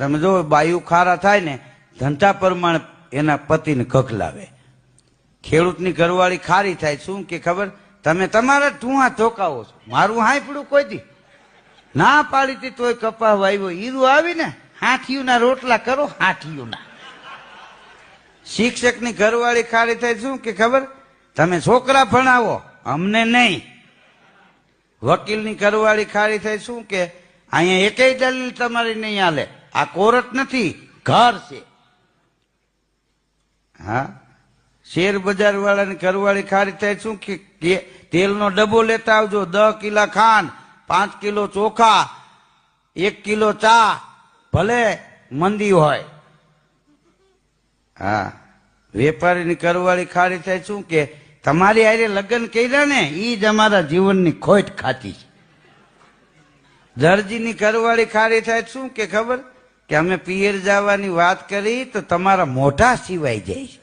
તમે જો બાયુ ખારા થાય ને ધંધા પ્રમાણે એના પતિને કકલાવે. ખેડૂતની ઘરવાળી ખારી થાય શું કે ખબર, તમે તમારા ઠુંહા ચોકાવો છો, મારું હાંફળું કોઈ દી ના પાડી હતી તોય કપા વાવ્યો. ઈરું આવીને હાથીઓના રોટલા કરો, હાથીઓના. શિક્ષકની ઘરવાળી ખારી થાય શું કે ખબર, તમે છોકરા ભણાવો અમને નહીં. વકીલની ઘરવાળી ખારી થાય શું કે અહીંયા એકેય દલીલ તમારી નહીં હાલે, આ કોર્ટ નથી ઘર છે. હા, શેર બજાર વાળાની ઘરવાળી ખારી થાય શું કે તેલનો ડબ્બો લેતા આવજો, 10 કિલો ખાંડ, 5 કિલો ચોખા, 1 કિલો ચા, ભલે મંદી હોય. હા, વેપારીની ઘરવાળી ખારી થાય શું કે તમારી હારે લગ્ન કર્યા ને ઈ જ અમારા જીવનની ખોટ ખાતી છે. દરજીની ઘરવાળી ખારી થાય શું કે ખબર, કે અમે પિયર જવાની વાત કરી તો તમારા મોઢા સિવાય જાય છે.